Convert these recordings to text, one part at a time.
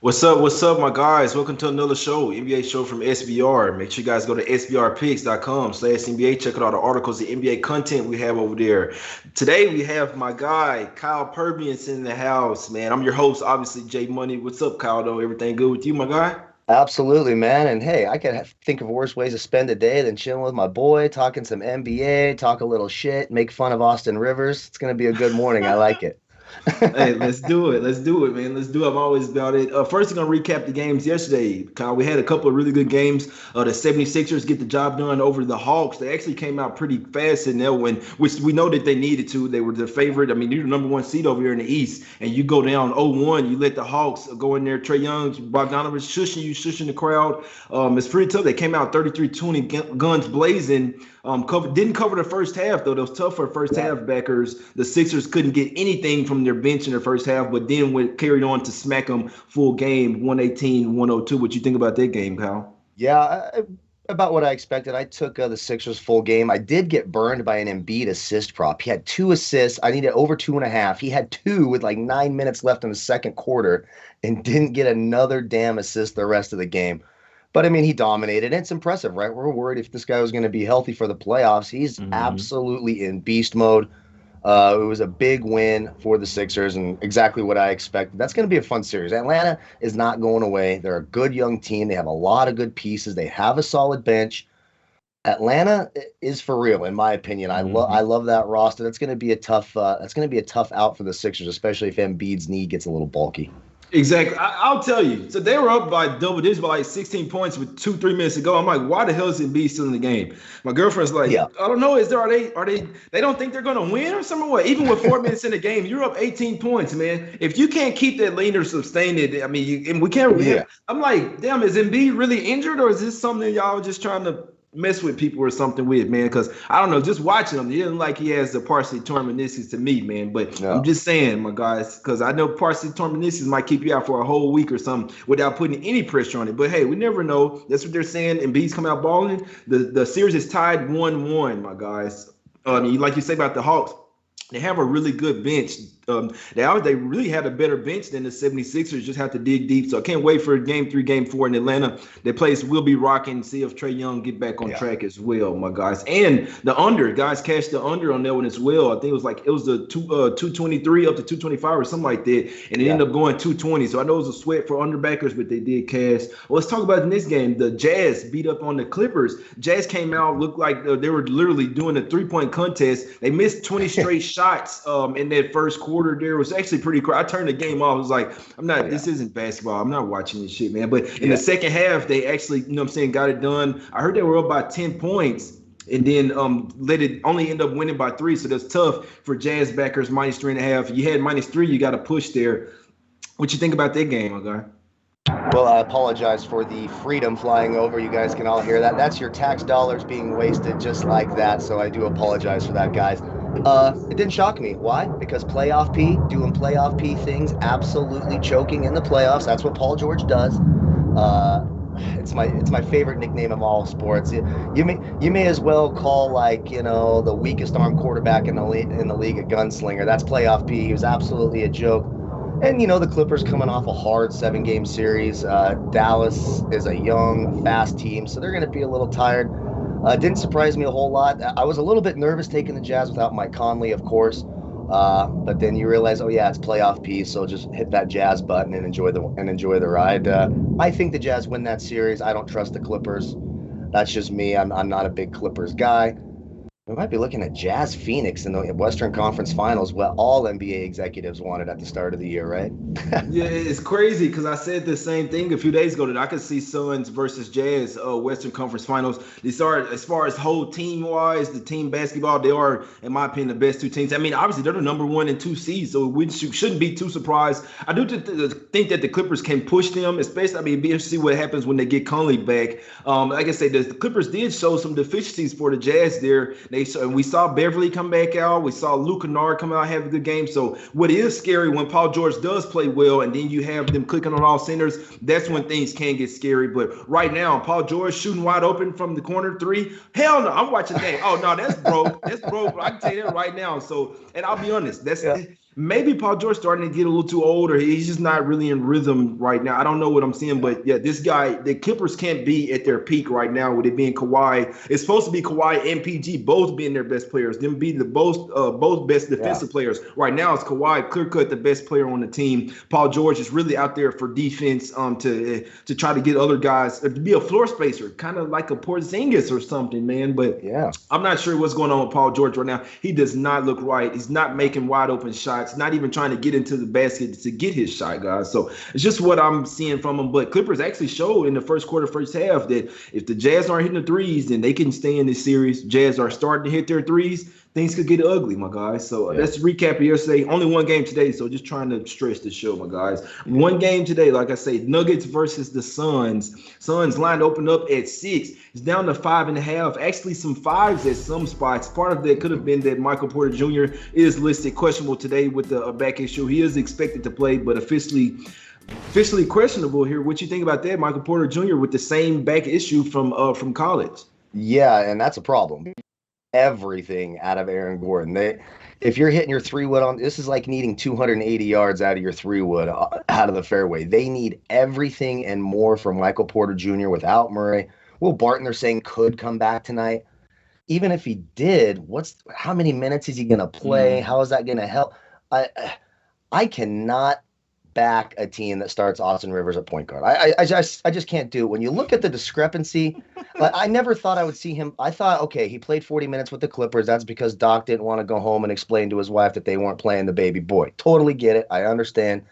What's up, my guys? Welcome to another show, NBA show from SBR. Make sure you guys go to sbrpicks.com/NBA. Check out all the articles, the NBA content we have over there. Today we have my guy, Kyle Purviance in the house, man. I'm your host, obviously, Jay Money. What's up, Kyle, though? Everything good with you, my guy? Absolutely, man. And hey, I can think of worse ways to spend a day than chilling with my boy, talking some NBA, talk a little shit, make fun of Austin Rivers. It's going to be a good morning. I like it. Hey, let's do it. Let's do it, man. Let's do it. I'm always about it. First, we're going to recap the games yesterday. Kyle, we had a couple of really good games. The 76ers get the job done over the Hawks. They actually came out pretty fast in that one, which we know that they needed to. They were the favorite. I mean, you're the number one seed over here in the East, and you go down 0-1. You let the Hawks go in there. Trae Young, Bogdanovich shushing the crowd. It's pretty tough. They came out 33-20, guns blazing. Didn't cover the first half, though. That was tough for first half backers. The Sixers couldn't get anything from their bench in the first half, but then went carried on to smack them full game, 118-102. What you think about that game, Kyle? Yeah, about what I expected. I took the Sixers full game. I did get burned by an Embiid assist prop. He had two assists. I needed over 2.5. He had two with like 9 minutes left in the second quarter and didn't get another damn assist the rest of the game. But I mean, he dominated. It's impressive, right? We're worried if this guy was going to be healthy for the playoffs. He's Mm-hmm. absolutely in beast mode. It was a big win for the Sixers and exactly what I expected. That's going to be a fun series. Atlanta is not going away. They're a good young team. They have a lot of good pieces. They have a solid bench. Atlanta is for real, in my opinion. I Mm-hmm. love that roster. That's going to be a tough. That's going to be a tough out for the Sixers, especially if Embiid's knee gets a little bulky. Exactly. I'll tell you. So they were up by double digits by like 16 points with 3 minutes to go. I'm like, why the hell is Embiid still in the game? My girlfriend's like, Yeah, I don't know. They don't think they're gonna win or something? What? Even with 4 minutes in the game, you're up 18 points, man. If you can't keep that lead or sustain it, I mean, and we can't. yeah. I'm like, damn, is Embiid really injured or is this something y'all just trying to mess with people or something with, man? Because I don't know, just watching him, he doesn't like he has the partially torn meniscus to me, man. But I'm No. just saying, my guys, because I know partially torn meniscus might keep you out for a whole week or something without putting any pressure on it. But hey, we never know. That's what they're saying. And B's coming out balling. The series is tied 1-1, my guys. Like you say about the Hawks, they have a really good bench. They really had a better bench than the 76ers. Just have to dig deep. So I can't wait for game 3, game 4 in Atlanta. The place will be rocking. See if Trae Young get back on Yeah. track as well, my guys. And the under, guys, cashed the under on that one as well. I think it was the 223 up to 225 or something like that, and it Yeah. ended up going 220. So I know it was a sweat for underbackers, but they did cash. Well, let's talk about the next game. The Jazz beat up on the Clippers. Jazz came out, looked like they were literally doing a 3-point contest. They missed 20 straight shots in that first quarter. There was actually pretty cool. I turned the game off. I was like, I'm Oh not. yeah. This isn't basketball. I'm not watching this shit, man. But in the Yeah. second half, they actually, what I'm saying, got it done. I heard they were up by 10 points and then let it only end up winning by 3. So that's tough for Jazz backers, -3.5. You had -3, you got to push there. What you think about that game, my guy? Well, I apologize for the freedom flying over. You guys can all hear that. That's your tax dollars being wasted just like that. So I do apologize for that, guys. It didn't shock me. Why? Because playoff P, doing playoff P things, absolutely choking in the playoffs. That's what Paul George does. It's my favorite nickname of all sports. You may as well call the weakest armed quarterback in the league a gunslinger. That's playoff P. He was absolutely a joke. And the Clippers coming off a hard 7-game series. Dallas is a young, fast team, so they're going to be a little tired. Didn't surprise me a whole lot. I was a little bit nervous taking the Jazz without Mike Conley, of course. But then you realize, oh yeah, it's playoff P, so just hit that Jazz button and enjoy the ride. I think the Jazz win that series. I don't trust the Clippers. That's just me. I'm not a big Clippers guy. We might be looking at Jazz Phoenix in the Western Conference Finals, what all NBA executives wanted at the start of the year, right? Yeah, it's crazy because I said the same thing a few days ago that I could see Suns versus Jazz Western Conference Finals. These are, as far as whole team wise, the team basketball, they are, in my opinion, the best two teams. I mean, obviously they're the number 1 and 2 seeds, so we shouldn't be too surprised. I do think that the Clippers can push them, especially. I mean, be interested to see what happens when they get Conley back. Like I said, the Clippers did show some deficiencies for the Jazz there. We saw Beverly come back out. We saw Luke Kennard come out, have a good game. So what is scary when Paul George does play well, and then you have them clicking on all centers, that's when things can get scary. But right now, Paul George shooting wide open from the corner 3. Hell no, I'm watching the game. Oh no, that's broke. That's broke. I can tell you that right now. So, and I'll be honest, Yeah. Maybe Paul George starting to get a little too old, or he's just not really in rhythm right now. I don't know what I'm seeing, but yeah, this guy, the Clippers can't be at their peak right now with it being Kawhi. It's supposed to be Kawhi and PG both being their best players, them be the both best defensive players. Right now, it's Kawhi clear cut the best player on the team. Paul George is really out there for defense, to try to get other guys to be a floor spacer, kind of like a Porzingis or something, man. But Yeah. I'm not sure what's going on with Paul George right now. He does not look right. He's not making wide open shots, not even trying to get into the basket to get his shot, guys. So it's just what I'm seeing from him. But Clippers actually showed in the first quarter, first half, that if the Jazz aren't hitting the threes, then they can stay in this series. Jazz are starting to hit their threes. Things could get ugly, my guys. So let's recap yesterday. Only one game today, so just trying to stress the show, my guys. One game today, like I say, Nuggets versus the Suns. Suns line opened up at 6. It's down to 5.5. Actually, some 5s at some spots. Part of that could have been that Michael Porter Jr. is listed questionable today with a back issue. He is expected to play, but officially questionable here. What you think about that, Michael Porter Jr. with the same back issue from college? Yeah, and that's a problem. Everything out of Aaron Gordon. If you're hitting your 3-wood on, this is like needing 280 yards out of your 3-wood out of the fairway. They need everything and more from Michael Porter Jr. without Murray. Will Barton, they're saying, could come back tonight. Even if he did, how many minutes is he going to play? How is that going to help? I cannot back a team that starts Austin Rivers at point guard. I just can't do it. When you look at the discrepancy, I never thought I would see him. I thought, okay, he played 40 minutes with the Clippers. That's because Doc didn't want to go home and explain to his wife that they weren't playing the baby boy. Totally get it. I understand.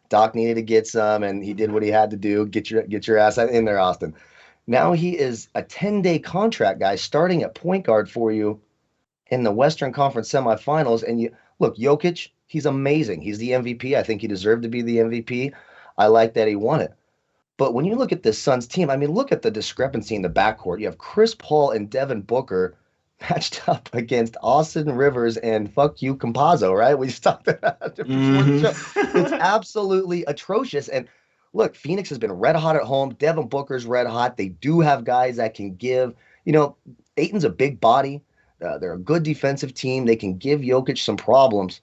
Doc needed to get some, and he did what he had to do. Get your ass in there, Austin. Now he is a 10-day contract guy starting at point guard for you in the Western Conference semifinals. And look, Jokic, he's amazing. He's the MVP. I think he deserved to be the MVP. I like that he won it. But when you look at this Suns team, I mean, look at the discrepancy in the backcourt. You have Chris Paul and Devin Booker matched up against Austin Rivers and fuck you, Campazzo, right? We just talked about it before the show. It's absolutely atrocious. And look, Phoenix has been red hot at home. Devin Booker's red hot. They do have guys that can give. Ayton's a big body. They're a good defensive team. They can give Jokic some problems.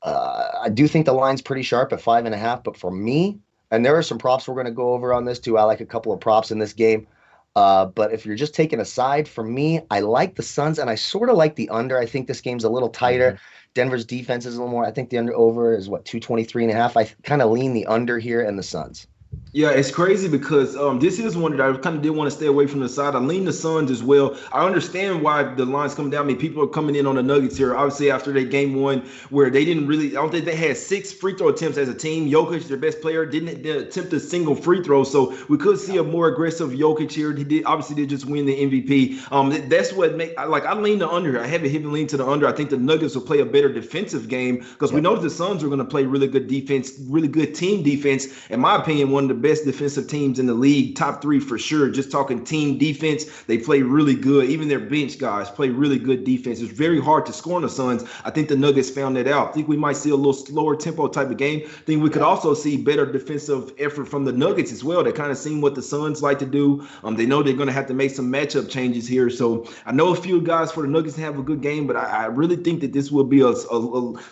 I do think the line's pretty sharp at 5.5, but for me, and there are some props we're going to go over on this too. I like a couple of props in this game. But if you're just taking a side, for me, I like the Suns, and I sort of like the under. I think this game's a little tighter. Denver's defense is a little more. I think the over is 223.5. I kind of lean the under here and the Suns. Yeah, it's crazy because this is one that I kind of did want to stay away from the side. I lean the Suns as well. I understand why the line's come down. I mean, people are coming in on the Nuggets here. Obviously, after their game one, where they didn't really, I don't think they had 6 free throw attempts as a team. Jokic, their best player, didn't attempt a single free throw. So we could see a more aggressive Jokic here. He did just win the MVP. That's what I lean the under. I have a heavy lean to the under. I think the Nuggets will play a better defensive game because we know the Suns are going to play really good defense, really good team defense. In my opinion, one of the best defensive teams in the league, top 3 for sure. Just talking team defense, they play really good. Even their bench guys play really good defense. It's very hard to score on the Suns. I think the Nuggets found that out. I think we might see a little slower tempo type of game. I think we could also see better defensive effort from the Nuggets as well. They kind of seen what the Suns like to do. They know they're going to have to make some matchup changes here. So I know a few guys for the Nuggets have a good game, but I really think that this will be a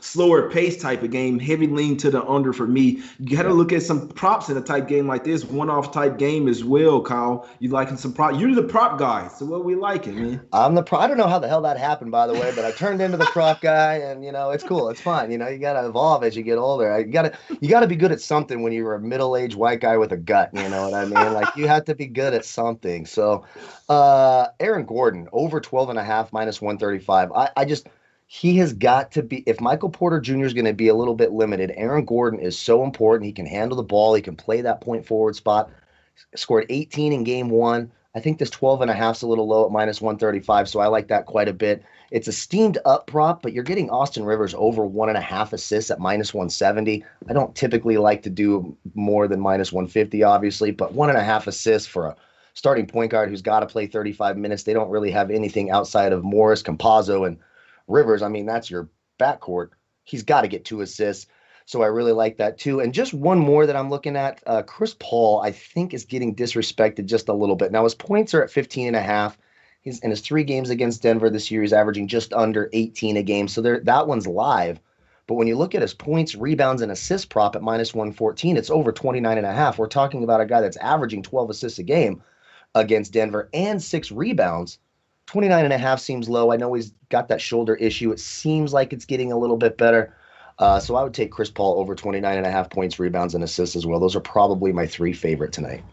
slower pace type of game. Heavy lean to the under for me. You got to look at some props in a type game like this, one-off type game as well, Kyle. You liking some prop? You're the prop guy, so what we liking, man? I'm the prop. I don't know how the hell that happened, by the way, but I turned into the prop guy, and it's cool. It's fine. You got to evolve as you get older. You got to be good at something when you're a middle-aged white guy with a gut. You know what I mean? Like you have to be good at something. So, Aaron Gordon over 12.5 minus 135. He has got to be, if Michael Porter Jr. is going to be a little bit limited, Aaron Gordon is so important. He can handle the ball. He can play that point forward spot. Scored 18 in game 1. I think this 12.5 is a little low at minus 135, so I like that quite a bit. It's a steamed up prop, but you're getting Austin Rivers over 1.5 assists at minus 170. I don't typically like to do more than minus 150, obviously, but 1.5 assists for a starting point guard who's got to play 35 minutes. They don't really have anything outside of Morris, Campazzo, and Rivers. I mean, that's your backcourt. He's got to get 2 assists. So I really like that too. And just one more that I'm looking at, Chris Paul, I think is getting disrespected just a little bit. Now his points are at 15.5. In his 3 games against Denver this year, he's averaging just under 18 a game. So that one's live. But when you look at his points, rebounds, and assist prop at minus 114, it's over 29.5. We're talking about a guy that's averaging 12 assists a game against Denver and 6 rebounds. 29.5 seems low. I know he's got that shoulder issue. It seems like it's getting a little bit better. So I would take Chris Paul over 29.5 points, rebounds, and assists as well. Those are probably my 3 favorite tonight.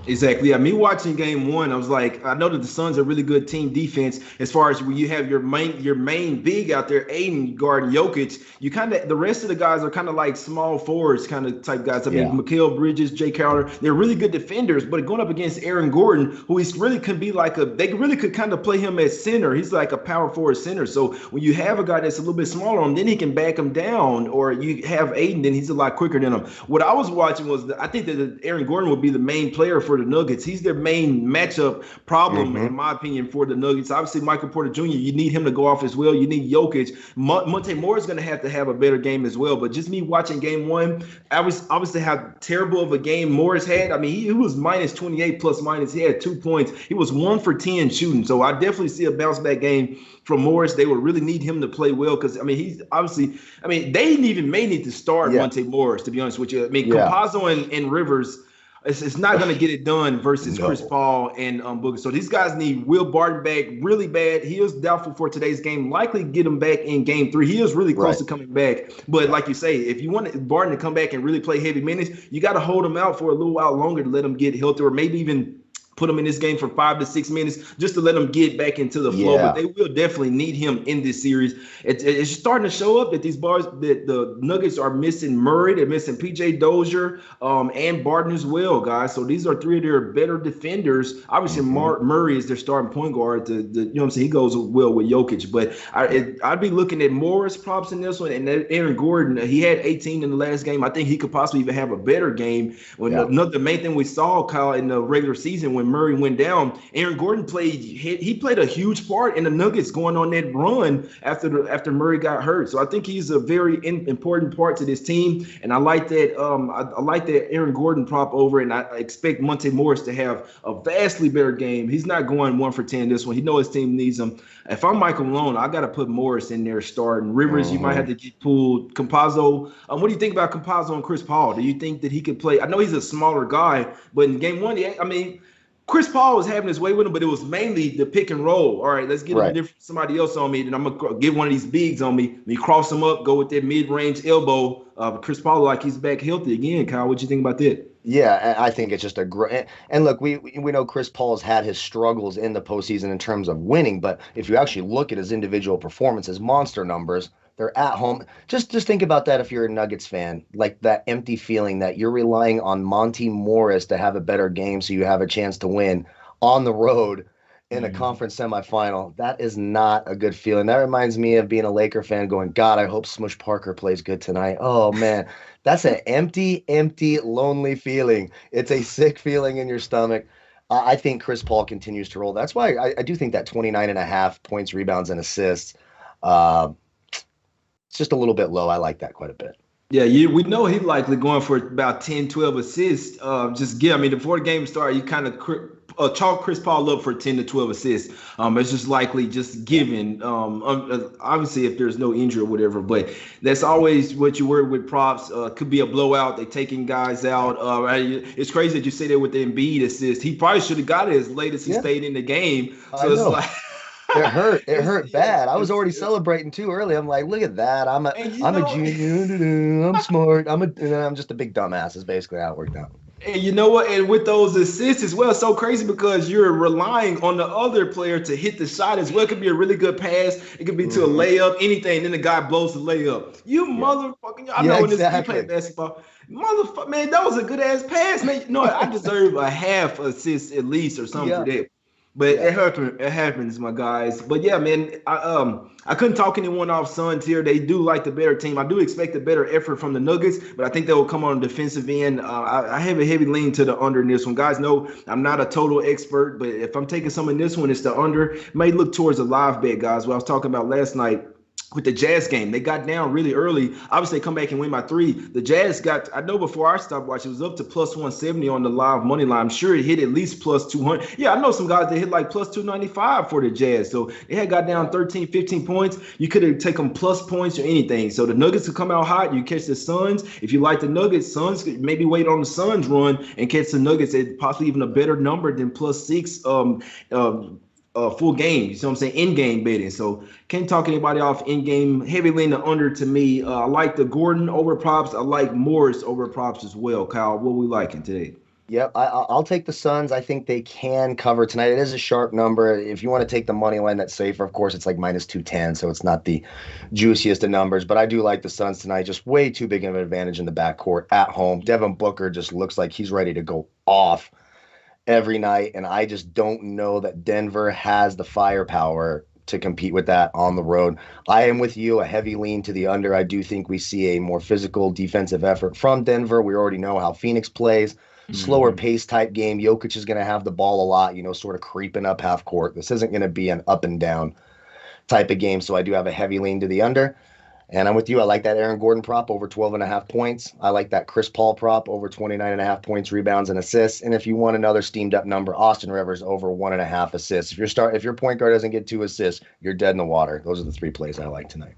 Exactly. Yeah, me watching game one, I was like, I know that the Suns are a really good team defense as far as when you have your main big out there, Aiden guarding Jokic. You kind of the rest of the guys are kind of like small forwards kind of type guys. I mean, Mikal Bridges, Jay Crowder, they're really good defenders, but going up against Aaron Gordon, who he's really could be like they really could kind of play him as center. He's like a power forward center. So when you have a guy that's a little bit smaller on him, then he can back him down, or you have Aiden, then he's a lot quicker than him. What I was watching was I think that Aaron Gordon would be the main player for the Nuggets. He's their main matchup problem, in my opinion, for the Nuggets. Obviously, Michael Porter Jr., you need him to go off as well. You need Jokic. Monte Morris is going to have a better game as well. But just me watching game one, I was obviously how terrible of a game Morris had. I mean, he was minus 28 plus minus. He had 2 points. He was 1 for 10 shooting. So I definitely see a bounce back game from Morris. They would really need him to play well because, I mean, he's obviously, I mean, they may need to start Monte Morris, to be honest with you. I mean, Campazzo and Rivers, it's not going to get it done versus Chris Paul and Booker. So these guys need Will Barton back really bad. He is doubtful for today's game. Likely get him back in game 3. He is really close to coming back. But like you say, if you want Barton to come back and really play heavy minutes, you got to hold him out for a little while longer to let him get healthy, or maybe even put him in this game for 5 to 6 minutes just to let him get back into the flow. But they will definitely need him in this series. It's starting to show up that that the Nuggets are missing Murray. They're missing PJ Dozier and Barton as well, guys. So these are 3 of their better defenders. Obviously, Murray is their starting point guard. You know what I'm saying? He goes well with Jokic. But I'd be looking at Morris props in this one. And Aaron Gordon, he had 18 in the last game. I think he could possibly even have a better game. The main thing we saw, Kyle, in the regular season when Murray went down, Aaron Gordon played a huge part in the Nuggets going on that run after Murray got hurt. So I think he's a very important part to this team, and I like that. I like that Aaron Gordon prop over, and I expect Monte Morris to have a vastly better game. He's not going 1 for 10 this one. He knows his team needs him. If I'm Michael Malone, I got to put Morris in there starting. Rivers, you might have to get pulled. Campazzo, what do you think about Campazzo and Chris Paul? Do you think that he could play? I know he's a smaller guy, but in game 1, I mean, Chris Paul was having his way with him, but it was mainly the pick and roll. All right, let's get somebody else on me, then I'm going to get one of these bigs on me. Me cross him up, go with that mid-range elbow. Chris Paul, like he's back healthy again. Kyle, what you think about that? Yeah, I think it's just a great. And look, we know Chris Paul has had his struggles in the postseason in terms of winning, but if you actually look at his individual performances, monster numbers, they're at home. Just think about that if you're a Nuggets fan, like that empty feeling that you're relying on Monte Morris to have a better game so you have a chance to win on the road in a conference semifinal. That is not a good feeling. That reminds me of being a Laker fan going, God, I hope Smush Parker plays good tonight. Oh, man. That's an empty, lonely feeling. It's a sick feeling in your stomach. I think Chris Paul continues to roll. That's why I do think that 29.5 points, rebounds, and assists, it's just a little bit low. I like that quite a bit. Yeah, we know he's likely going for about 10, 12 assists. Before the game started, you kind of chalk Chris Paul up for 10 to 12 assists. It's just likely just given, obviously, if there's no injury or whatever. But that's always what you worry with props. Could be a blowout. They're taking guys out. It's crazy that you say that with the Embiid assist. He probably should have got it as late as he stayed in the game. So it's like... It hurt. It hurt bad. I was already celebrating too early. I'm like, look at that. I'm a junior. I'm smart. I'm just a big dumbass is basically how it worked out. And you know what? And with those assists as well, it's so crazy because you're relying on the other player to hit the shot as well. It could be a really good pass. It could be to a layup, anything. Then the guy blows the layup. Motherfucking, I know when you play basketball. Motherfucker, man, that was a good ass pass, man. No, I deserve a half assist at least or something for that. But it happens, my guys. But yeah, man, I couldn't talk anyone off Suns here. They do like the better team. I do expect a better effort from the Nuggets, but I think they will come on the defensive end. I have a heavy lean to the under in this one. Guys know I'm not a total expert, but if I'm taking some in this one, it's the under. May look towards a live bet, guys. What I was talking about last night. with the Jazz game. They got down really early. Obviously, they come back and win by 3. The Jazz got, I know before I stopped watching, it was up to plus 170 on the live money line. I'm sure it hit at least plus 200. Yeah, I know some guys that hit like plus 295 for the Jazz. So they had got down 13, 15 points. You could have taken plus points or anything. So the Nuggets could come out hot. You catch the Suns. If you like the Nuggets, Suns could maybe wait on the Suns run and catch the Nuggets at possibly even a better number than plus 6. Full game. You see what I'm saying? In-game betting. So can't talk anybody off in-game. Heavy lean the under to me. I like the Gordon over props. I like Morris over props as well. Kyle, what we liking today? Yep, I'll take the Suns. I think they can cover tonight. It is a sharp number. If you want to take the money line that's safer, of course, it's like minus 210, so it's not the juiciest of numbers. But I do like the Suns tonight. Just way too big of an advantage in the backcourt at home. Devin Booker just looks like he's ready to go off every night, and I just don't know that Denver has the firepower to compete with that on the road. I am with you, a heavy lean to the under. I do think we see a more physical defensive effort from Denver. We already know how Phoenix plays. Slower pace type game. Jokic is going to have the ball a lot, sort of creeping up half court. This isn't going to be an up and down type of game, so I do have a heavy lean to the under. And I'm with you. I like that Aaron Gordon prop over 12.5 points. I like that Chris Paul prop over 29.5 points, rebounds, and assists. And if you want another steamed up number, Austin Rivers over 1.5 assists. If your point guard doesn't get 2 assists, you're dead in the water. Those are the 3 plays I like tonight.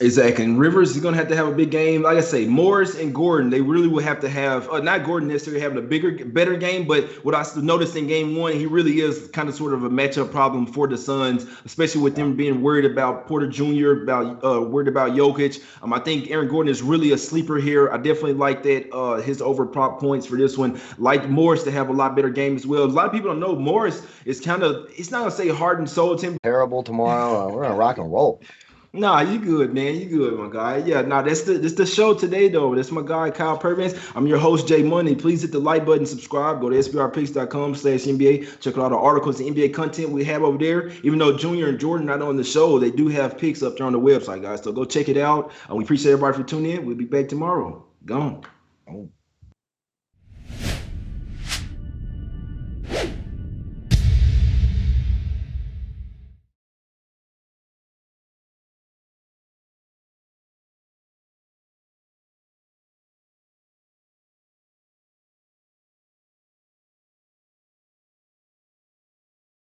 Exactly. And Rivers is going to have a big game. Like I say, Morris and Gordon, they really will have to have, not Gordon necessarily having a better game, but what I noticed in game 1, he really is kind of sort of a matchup problem for the Suns, especially with them being worried about Porter Jr., worried about Jokic. I think Aaron Gordon is really a sleeper here. I definitely like that, his over prop points for this one. Like Morris to have a lot better game as well. A lot of people don't know Morris is kind of, it's not going to say heart and soul to him. Terrible tomorrow. We're going to rock and roll. Nah, you good, man. You good, my guy. Yeah, nah, that's the show today, though. That's my guy, Kyle Purviance. I'm your host, Jay Money. Please hit the like button, subscribe. Go to sbrpicks.com/NBA. Check out all the articles and NBA content we have over there. Even though Junior and Jordan are not on the show, they do have picks up there on the website, guys. So go check it out. We appreciate everybody for tuning in. We'll be back tomorrow. Gone.